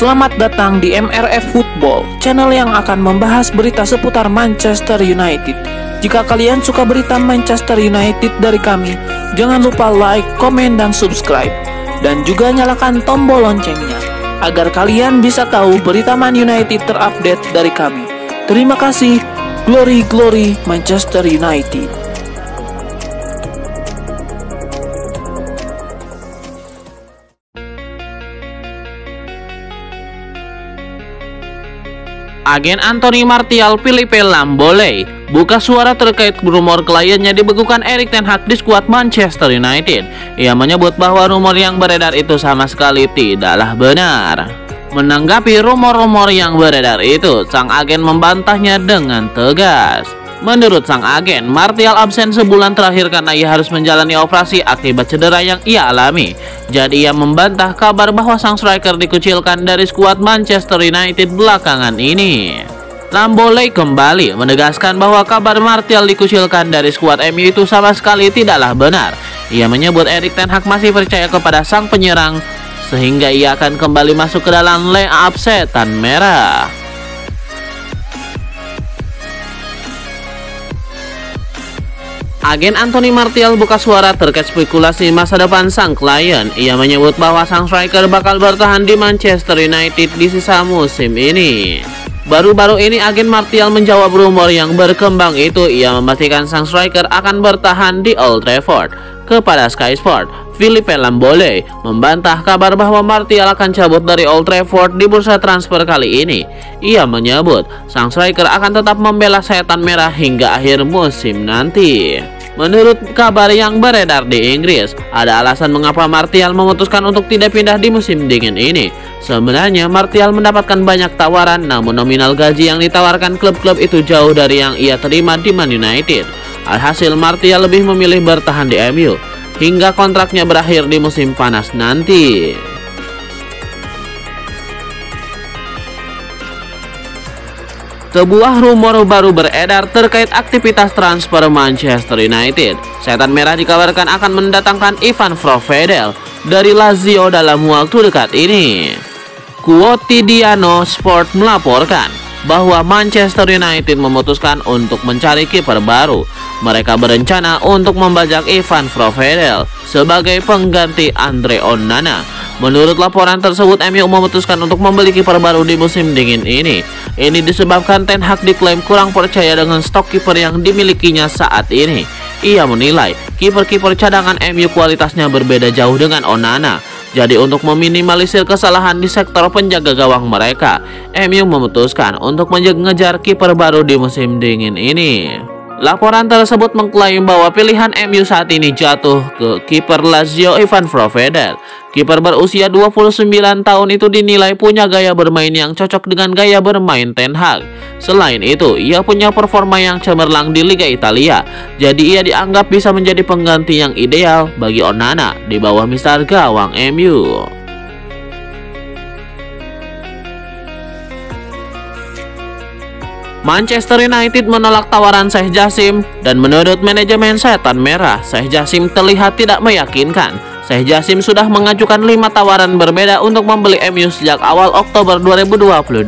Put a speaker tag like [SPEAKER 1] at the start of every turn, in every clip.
[SPEAKER 1] Selamat datang di MRF Football, channel yang akan membahas berita seputar Manchester United. Jika kalian suka berita Manchester United dari kami, jangan lupa like, komen, dan subscribe. Dan juga nyalakan tombol loncengnya, agar kalian bisa tahu berita Man United terupdate dari kami. Terima kasih, Glory Glory Manchester United.
[SPEAKER 2] Agen Anthony Martial Philippe Lamboley buka suara terkait rumor kliennya dibekukan Erik ten Hag di skuad Manchester United. Ia menyebut bahwa rumor yang beredar itu sama sekali tidaklah benar. Menanggapi rumor-rumor yang beredar itu, sang agen membantahnya dengan tegas. Menurut sang agen, Martial absen sebulan terakhir karena ia harus menjalani operasi akibat cedera yang ia alami. Jadi ia membantah kabar bahwa sang striker dikucilkan dari skuad Manchester United belakangan ini. Lamboley kembali menegaskan bahwa kabar Martial dikucilkan dari skuad MU itu sama sekali tidaklah benar. Ia menyebut Erik ten Hag masih percaya kepada sang penyerang sehingga ia akan kembali masuk ke dalam line-up setan merah. Agen Anthony Martial buka suara terkait spekulasi masa depan sang klien. Ia menyebut bahwa sang striker bakal bertahan di Manchester United di sisa musim ini. Baru-baru ini agen Martial menjawab rumor yang berkembang itu. Ia memastikan sang striker akan bertahan di Old Trafford. Kepada Sky Sport, Philippe Lamboley membantah kabar bahwa Martial akan cabut dari Old Trafford di bursa transfer kali ini. Ia menyebut sang striker akan tetap membela setan merah hingga akhir musim nanti. Menurut kabar yang beredar di Inggris, ada alasan mengapa Martial memutuskan untuk tidak pindah di musim dingin ini. Sebenarnya Martial mendapatkan banyak tawaran, namun nominal gaji yang ditawarkan klub-klub itu jauh dari yang ia terima di Man United. Alhasil Martial lebih memilih bertahan di MU hingga kontraknya berakhir di musim panas nanti. Sebuah rumor baru beredar terkait aktivitas transfer Manchester United. Setan merah dikabarkan akan mendatangkan Ivan Provedel dari Lazio dalam waktu dekat ini. Quotidiano Sport melaporkan bahwa Manchester United memutuskan untuk mencari kiper baru. Mereka berencana untuk membajak Ivan Provedel sebagai pengganti Andre Onana. Menurut laporan tersebut, MU memutuskan untuk membeli kiper baru di musim dingin ini. Ini disebabkan ten Hag diklaim kurang percaya dengan stok kiper yang dimilikinya saat ini. Ia menilai kiper-kiper cadangan MU kualitasnya berbeda jauh dengan Onana. Jadi untuk meminimalisir kesalahan di sektor penjaga gawang mereka, MU memutuskan untuk mengejar kiper baru di musim dingin ini. Laporan tersebut mengklaim bahwa pilihan MU saat ini jatuh ke kiper Lazio Ivan Provedel. Kiper berusia 29 tahun itu dinilai punya gaya bermain yang cocok dengan gaya bermain ten Hag. Selain itu, ia punya performa yang cemerlang di Liga Italia. Jadi ia dianggap bisa menjadi pengganti yang ideal bagi Onana di bawah mister gawang MU. Manchester United menolak tawaran Sheikh Jassim dan menurut manajemen setan merah, Sheikh Jassim terlihat tidak meyakinkan. Sheikh Jassim sudah mengajukan 5 tawaran berbeda untuk membeli MU sejak awal Oktober 2022.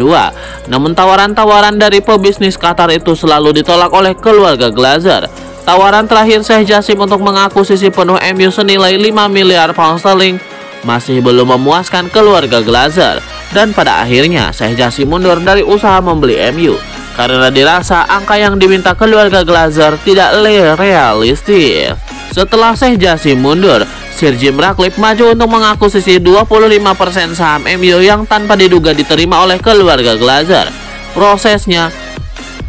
[SPEAKER 2] Namun tawaran-tawaran dari pebisnis Qatar itu selalu ditolak oleh keluarga Glazer. Tawaran terakhir Sheikh Jassim untuk mengakuisisi penuh MU senilai 5 miliar pound sterling masih belum memuaskan keluarga Glazer. Dan pada akhirnya Sheikh Jassim mundur dari usaha membeli MU karena dirasa angka yang diminta keluarga Glazer tidak realistis. Setelah Sheikh Jassim mundur, Sir Jim Ratcliffe maju untuk mengakuisisi 25% saham MU yang tanpa diduga diterima oleh keluarga Glazer. Prosesnya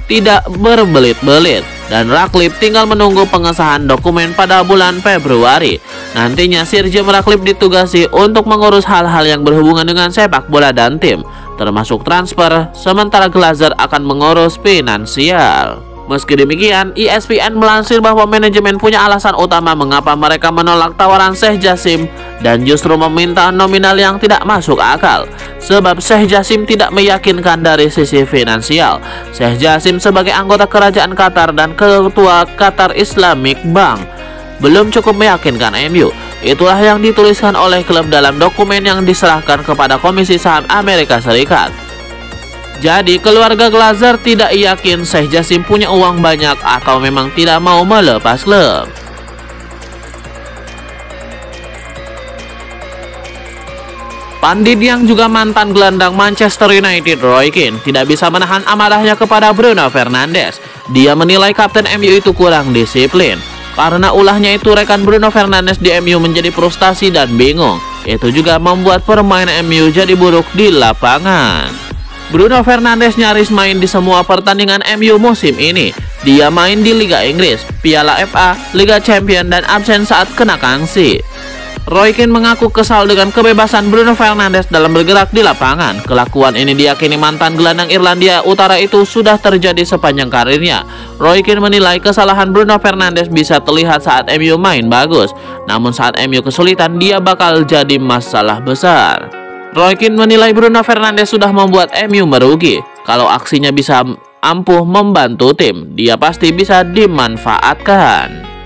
[SPEAKER 2] tidak berbelit-belit dan Ratcliffe tinggal menunggu pengesahan dokumen pada bulan Februari. Nantinya Sir Jim Ratcliffe ditugasi untuk mengurus hal-hal yang berhubungan dengan sepak bola dan tim, termasuk transfer, sementara Glazer akan mengurus finansial. Meski demikian, ESPN melansir bahwa manajemen punya alasan utama mengapa mereka menolak tawaran Sheikh Jassim dan justru meminta nominal yang tidak masuk akal. Sebab Sheikh Jassim tidak meyakinkan dari sisi finansial. Sheikh Jassim sebagai anggota kerajaan Qatar dan ketua Qatar Islamic Bank belum cukup meyakinkan MU. Itulah yang dituliskan oleh klub dalam dokumen yang diserahkan kepada Komisi Saham Amerika Serikat. Jadi keluarga Glazer tidak yakin Sheikh Jassim punya uang banyak atau memang tidak mau melepas klub. Pandit yang juga mantan gelandang Manchester United, Roy Keane, tidak bisa menahan amarahnya kepada Bruno Fernandes. Dia menilai kapten MU itu kurang disiplin. Karena ulahnya itu, rekan Bruno Fernandes di MU menjadi frustasi dan bingung. Itu juga membuat permainan MU jadi buruk di lapangan. Bruno Fernandes nyaris main di semua pertandingan MU musim ini. Dia main di Liga Inggris, Piala FA, Liga Champions, dan absen saat kena sanksi. Roy Keane mengaku kesal dengan kebebasan Bruno Fernandes dalam bergerak di lapangan. Kelakuan ini diyakini mantan gelandang Irlandia Utara itu sudah terjadi sepanjang karirnya. Roy Keane menilai kesalahan Bruno Fernandes bisa terlihat saat MU main bagus, namun saat MU kesulitan dia bakal jadi masalah besar. Roy Keane menilai Bruno Fernandes sudah membuat MU merugi. Kalau aksinya bisa ampuh membantu tim, dia pasti bisa dimanfaatkan.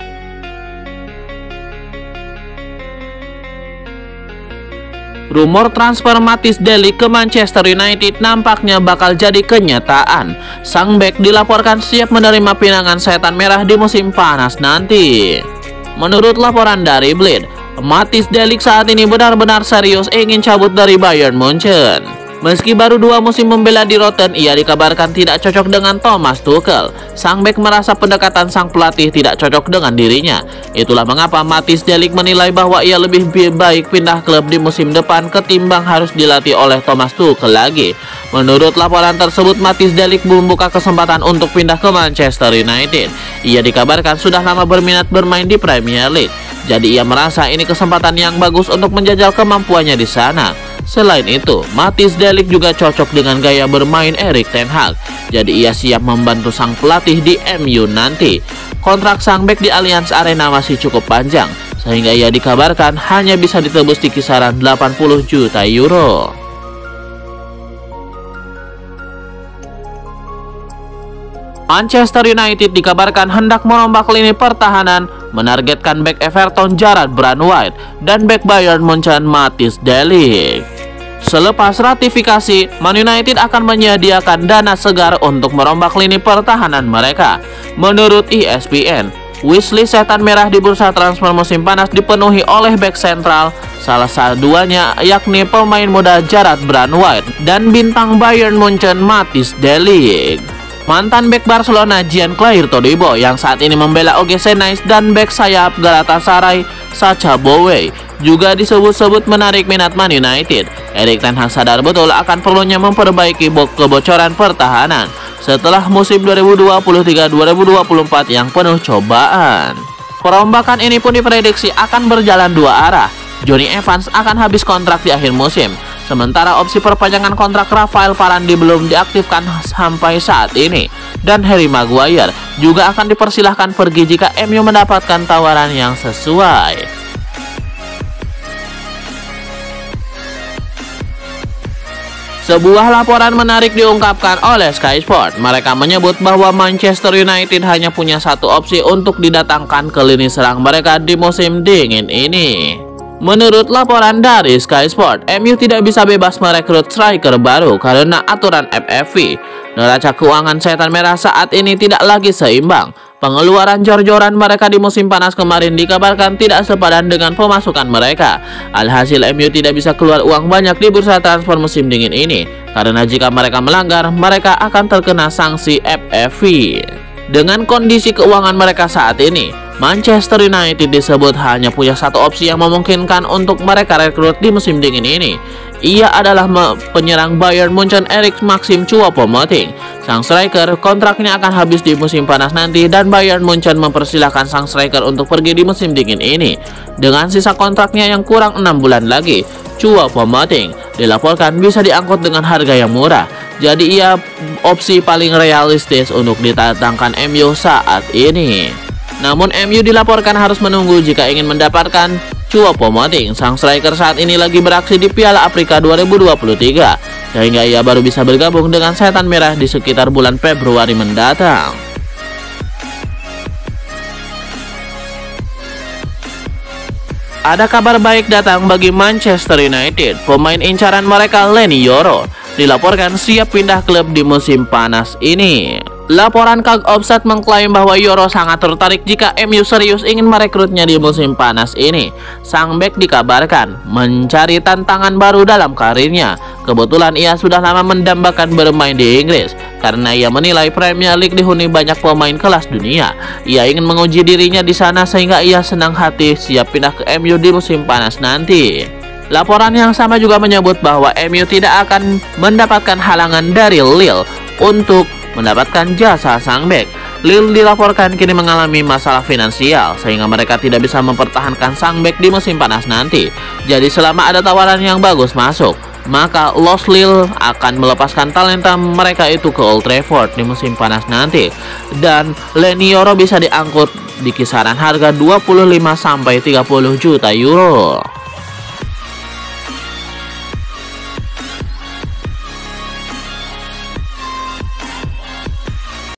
[SPEAKER 2] Rumor transfer Matthijs de Ligt ke Manchester United nampaknya bakal jadi kenyataan. Sang bek dilaporkan siap menerima pinangan setan merah di musim panas nanti. Menurut laporan dari Bleed, Matthijs de Ligt saat ini benar-benar serius ingin cabut dari Bayern Munchen. Meski baru 2 musim membela di Rotten, ia dikabarkan tidak cocok dengan Thomas Tuchel. Sang bek merasa pendekatan sang pelatih tidak cocok dengan dirinya. Itulah mengapa Matthijs de Ligt menilai bahwa ia lebih baik pindah klub di musim depan ketimbang harus dilatih oleh Thomas Tuchel lagi. Menurut laporan tersebut, Matthijs de Ligt membuka kesempatan untuk pindah ke Manchester United. Ia dikabarkan sudah lama berminat bermain di Premier League. Jadi ia merasa ini kesempatan yang bagus untuk menjajal kemampuannya di sana. Selain itu, Matthijs de Ligt juga cocok dengan gaya bermain Erik ten Hag. Jadi ia siap membantu sang pelatih di MU nanti. Kontrak sang bek di Allianz Arena masih cukup panjang, sehingga ia dikabarkan hanya bisa ditebus di kisaran 80 juta euro. Manchester United dikabarkan hendak merombak lini pertahanan, menargetkan bek Everton Jarrad Brandt dan bek Bayern Munchen Matthijs de Ligt. Selepas ratifikasi, Man United akan menyediakan dana segar untuk merombak lini pertahanan mereka. Menurut ESPN, wishlist setan merah di bursa transfer musim panas dipenuhi oleh bek sentral, salah satunya yakni pemain muda Jarrad Brandt dan bintang Bayern Munchen Matthijs de Ligt. Mantan bek Barcelona Jean-Claire Todibo yang saat ini membela OGC Nice dan bek sayap Galatasaray Sacha Boey juga disebut-sebut menarik minat Man United. Erik ten Hag sadar betul akan perlunya memperbaiki kebocoran pertahanan setelah musim 2023-2024 yang penuh cobaan. Perombakan ini pun diprediksi akan berjalan dua arah. Johnny Evans akan habis kontrak di akhir musim, sementara opsi perpanjangan kontrak Rafael Varane belum diaktifkan sampai saat ini. Dan Harry Maguire juga akan dipersilahkan pergi jika MU mendapatkan tawaran yang sesuai. Sebuah laporan menarik diungkapkan oleh Sky Sport. Mereka menyebut bahwa Manchester United hanya punya satu opsi untuk didatangkan ke lini serang mereka di musim dingin ini. Menurut laporan dari Sky Sport, MU tidak bisa bebas merekrut striker baru karena aturan FFP. Neraca keuangan setan merah saat ini tidak lagi seimbang. Pengeluaran jor-joran mereka di musim panas kemarin dikabarkan tidak sepadan dengan pemasukan mereka. Alhasil MU tidak bisa keluar uang banyak di bursa transfer musim dingin ini, karena jika mereka melanggar, mereka akan terkena sanksi FFP. Dengan kondisi keuangan mereka saat ini, Manchester United disebut hanya punya satu opsi yang memungkinkan untuk mereka rekrut di musim dingin ini. Ia adalah penyerang Bayern Munchen Erik Maxim Choupo-Moting. Sang striker kontraknya akan habis di musim panas nanti dan Bayern Munchen mempersilahkan sang striker untuk pergi di musim dingin ini. Dengan sisa kontraknya yang kurang 6 bulan lagi, Choupo-Moting dilaporkan bisa diangkut dengan harga yang murah. Jadi ia opsi paling realistis untuk didatangkan MU saat ini. Namun MU dilaporkan harus menunggu jika ingin mendapatkan Choupo-Moting. Sang striker saat ini lagi beraksi di Piala Afrika 2023, sehingga ia baru bisa bergabung dengan setan merah di sekitar bulan Februari mendatang. Ada kabar baik datang bagi Manchester United. Pemain incaran mereka Leny Yoro dilaporkan siap pindah klub di musim panas ini. Laporan Kag Offside mengklaim bahwa Yoro sangat tertarik jika MU serius ingin merekrutnya di musim panas ini. Sang bek dikabarkan mencari tantangan baru dalam karirnya. Kebetulan ia sudah lama mendambakan bermain di Inggris karena ia menilai Premier League dihuni banyak pemain kelas dunia. Ia ingin menguji dirinya di sana sehingga ia senang hati siap pindah ke MU di musim panas nanti. Laporan yang sama juga menyebut bahwa MU tidak akan mendapatkan halangan dari Lille untuk mendapatkan jasa sang bek. Lille dilaporkan kini mengalami masalah finansial sehingga mereka tidak bisa mempertahankan sang bek di musim panas nanti. Jadi selama ada tawaran yang bagus masuk, maka Los Lille akan melepaskan talenta mereka itu ke Old Trafford di musim panas nanti. Dan Leny Yoro bisa diangkut di kisaran harga 25 sampai 30 juta euro.